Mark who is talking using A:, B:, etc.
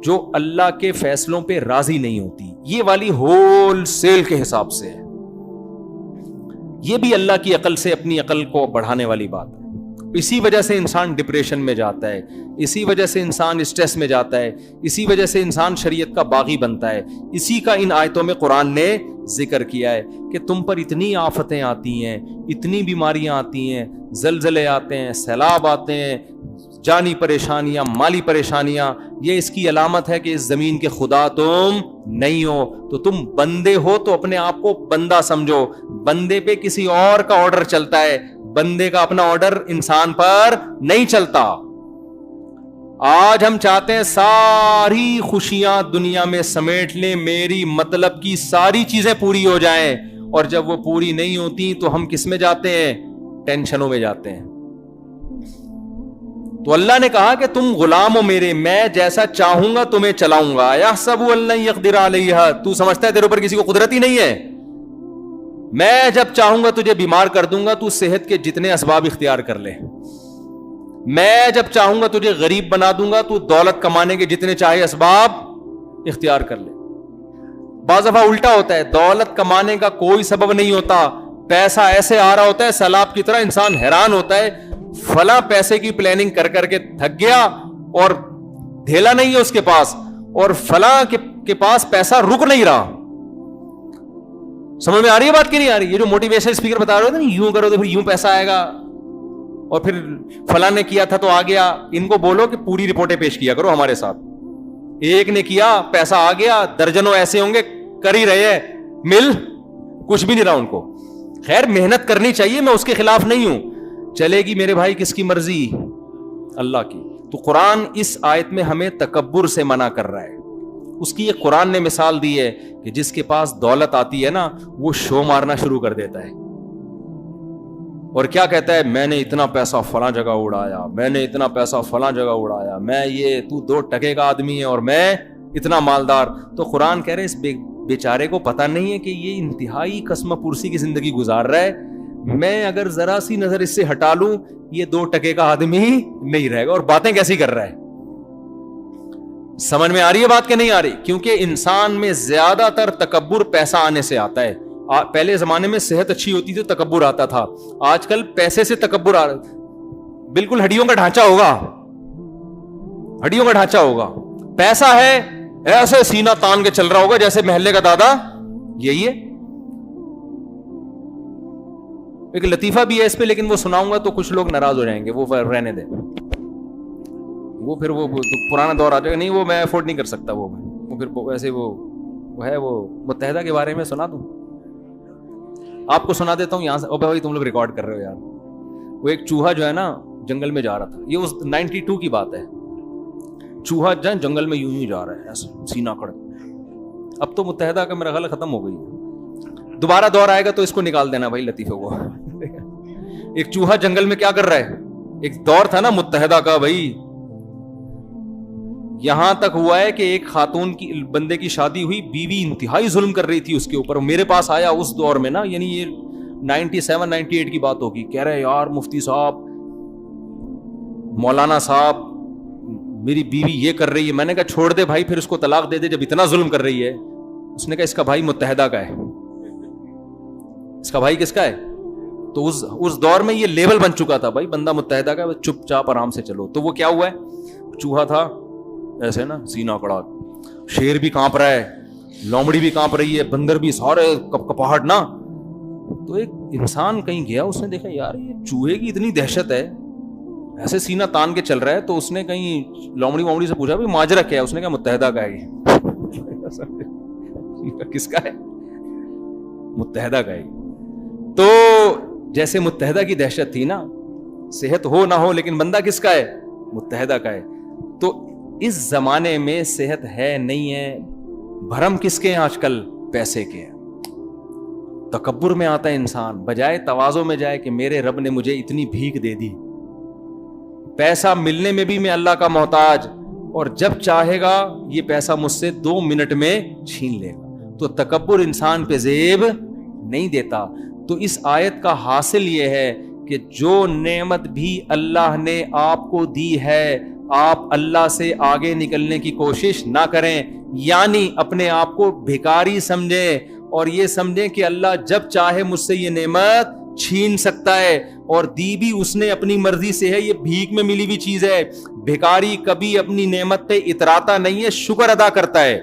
A: جو اللہ کے فیصلوں پہ راضی نہیں ہوتی. یہ والی ہول سیل کے حساب سے ہے. یہ بھی اللہ کی عقل سے اپنی عقل کو بڑھانے والی بات ہے. اسی وجہ سے انسان ڈپریشن میں جاتا ہے, اسی وجہ سے انسان اسٹریس میں جاتا ہے, اسی وجہ سے انسان شریعت کا باغی بنتا ہے. اسی کا ان آیتوں میں قرآن نے ذکر کیا ہے کہ تم پر اتنی آفتیں آتی ہیں, اتنی بیماریاں آتی ہیں, زلزلے آتے ہیں, سیلاب آتے ہیں, جانی پریشانیاں, مالی پریشانیاں. یہ اس کی علامت ہے کہ اس زمین کے خدا تم نہیں ہو. تو تم بندے ہو تو اپنے آپ کو بندہ سمجھو. بندے پہ کسی اور کا آرڈر چلتا ہے, بندے کا اپنا آرڈر انسان پر نہیں چلتا. آج ہم چاہتے ہیں ساری خوشیاں دنیا میں سمیٹ لیں, میری مطلب کی ساری چیزیں پوری ہو جائیں, اور جب وہ پوری نہیں ہوتی تو ہم کس میں جاتے ہیں؟ ٹینشنوں میں جاتے ہیں. تو اللہ نے کہا کہ تم غلام ہو میرے, میں جیسا چاہوں گا تمہیں چلاؤں گا. یحسب ان لن یقدر علیہ, تو سمجھتا ہے تیرے اوپر کسی کو قدرت ہی نہیں ہے؟ میں جب چاہوں گا تجھے بیمار کر دوں گا, تو صحت کے جتنے اسباب اختیار کر لے. میں جب چاہوں گا تجھے غریب بنا دوں گا, تو دولت کمانے کے جتنے چاہے اسباب اختیار کر لے. بعض دفعہ الٹا ہوتا ہے, دولت کمانے کا کوئی سبب نہیں ہوتا, پیسہ ایسے آ رہا ہوتا ہے سیلاب کی طرح, انسان حیران ہوتا ہے فلاں پیسے کی پلاننگ کر کر کے تھک گیا اور دھیلا نہیں ہے اس کے پاس, اور فلاں کے پاس پیسہ رک نہیں رہا. سمجھ میں آ رہی ہے بات کی نہیں آ رہی؟ یہ جو موٹیویشن اسپیکر بتا رہے تھے نا, یوں کرو تو پھر یوں پیسہ آئے گا, اور پھر فلاں نے کیا تھا تو آ گیا. ان کو بولو کہ پوری رپورٹیں پیش کیا کرو ہمارے ساتھ. ایک نے کیا پیسہ آ گیا, درجنوں ایسے ہوں گے کر ہی رہے ہیں, مل کچھ بھی نہیں رہا ان کو. خیر محنت کرنی چاہیے, میں اس کے خلاف نہیں ہوں, چلے گی میرے بھائی کس کی مرضی؟ اللہ کی. تو قرآن اس آیت میں ہمیں تکبر سے منع کر رہا ہے. اس کی ایک قرآن نے مثال دی ہے کہ جس کے پاس دولت آتی ہے نا, وہ شو مارنا شروع کر دیتا ہے, اور کیا کہتا ہے, میں نے اتنا پیسہ فلاں جگہ اڑایا, میں نے اتنا پیسہ فلاں جگہ اڑایا, میں یہ, تو 2 ٹکے کا آدمی ہے اور میں اتنا مالدار. تو قرآن کہہ رہے اس بیچارے کو پتہ نہیں ہے کہ یہ انتہائی قسم پرسی کی زندگی گزار رہا ہے. میں اگر ذرا سی نظر اس سے ہٹا لوں, یہ 2 ٹکے کا آدمی نہیں رہے گا. اور باتیں کیسی کر رہا ہے؟ سمجھ میں آ رہی ہے بات کہ نہیں آ رہی؟ کیونکہ انسان میں زیادہ تر تکبر پیسہ آنے سے آتا ہے. پہلے زمانے میں صحت اچھی ہوتی تھی تکبر آتا تھا, آج کل پیسے سے تکبر آ رہا. بالکل ہڈیوں کا ڈھانچہ ہوگا, ہڈیوں کا ڈھانچہ ہوگا, پیسہ ہے ایسے سینہ تان کے چل رہا ہوگا جیسے محلے کا دادا. یہی ہے. ایک لطیفہ بھی ہے اس پہ, لیکن وہ سناؤں گا تو کچھ لوگ ناراض ہو جائیں گے, وہ رہنے دیں, وہ پھر وہ پرانا دور آ جائے گا. نہیں وہ میں افورڈ نہیں کر سکتا, وہ پھر ویسے وہ ہے. وہ متحدہ کے بارے میں سنا دوں آپ کو؟ سنا دیتا ہوں یہاں سے. بھائی تم لوگ ریکارڈ کر رہے ہو یار. وہ ایک چوہا جو ہے نا جنگل میں جا رہا تھا, یہ اس 92 کی بات ہے. چوہا جنگل میں یوں ہی جا رہا ہے ایسے سینہ کڑ. اب تو متحدہ کا میرا خیال ختم ہو گئی, دوبارہ دور آئے گا تو اس کو نکال دینا بھائی لطیفے کو. ایک چوہا جنگل میں کیا کر رہا ہے؟ ایک دور تھا نا متحدہ کا بھائی. یہاں تک ہوا ہے کہ ایک خاتون کی بندے کی شادی ہوئی, بیوی انتہائی ظلم کر رہی تھی اس کے اوپر. میرے پاس آیا اس دور میں نا, یعنی یہ 97-98 کی بات ہوگی. کہہ رہے یار مفتی صاحب, مولانا صاحب, میری بیوی یہ کر رہی ہے. میں نے کہا چھوڑ دے بھائی, پھر اس کو طلاق دے دے جب اتنا ظلم کر رہی ہے. اس نے کہا اس کا بھائی متحدہ کا ہے. اس کا بھائی کس کا ہے؟ تو اس دور میں یہ لیبل بن چکا تھا بھائی, بندہ متحدہ کا, چپ چاپ آرام سے چلو. تو وہ کیا ہوا ہے, چوہا تھا ایسے نا سینہ کڑا, شیر بھی کانپ رہا ہے, لومڑی بھی کانپ رہی ہے, بندر بھی, سارے کپاہٹ نا. تو ایک انسان کہیں گیا, اس نے دیکھا یار یہ چوہے کی اتنی دہشت ہے, ایسے سینہ تان کے چل رہا ہے. تو اس نے کہیں لومڑی وومڑی سے پوچھا بھائی ماجرا کیا ہے؟ اس نے کہا متحدہ کا ہے. کس کا ہے؟ متحدہ کا ہے. تو جیسے متحدہ کی دہشت تھی نا, صحت ہو نہ ہو لیکن بندہ کس کا ہے؟ متحدہ کا ہے. تو اس زمانے میں صحت ہے نہیں ہے, بھرم کس کے ہیں آج کل؟ پیسے کے ہیں. تکبر میں آتا ہے انسان, بجائے تواضع میں جائے کہ میرے رب نے مجھے اتنی بھیک دے دی, پیسہ ملنے میں بھی میں اللہ کا محتاج, اور جب چاہے گا یہ پیسہ مجھ سے 2 منٹ میں چھین لے گا. تو تکبر انسان پہ زیب نہیں دیتا. تو اس آیت کا حاصل یہ ہے کہ جو نعمت بھی اللہ نے آپ کو دی ہے آپ اللہ سے آگے نکلنے کی کوشش نہ کریں، یعنی اپنے آپ کو بھکاری سمجھیں اور یہ سمجھیں کہ اللہ جب چاہے مجھ سے یہ نعمت چھین سکتا ہے، اور دی بھی اس نے اپنی مرضی سے ہے، یہ بھیک میں ملی ہوئی چیز ہے۔ بھکاری کبھی اپنی نعمت پہ اتراتا نہیں ہے، شکر ادا کرتا ہے۔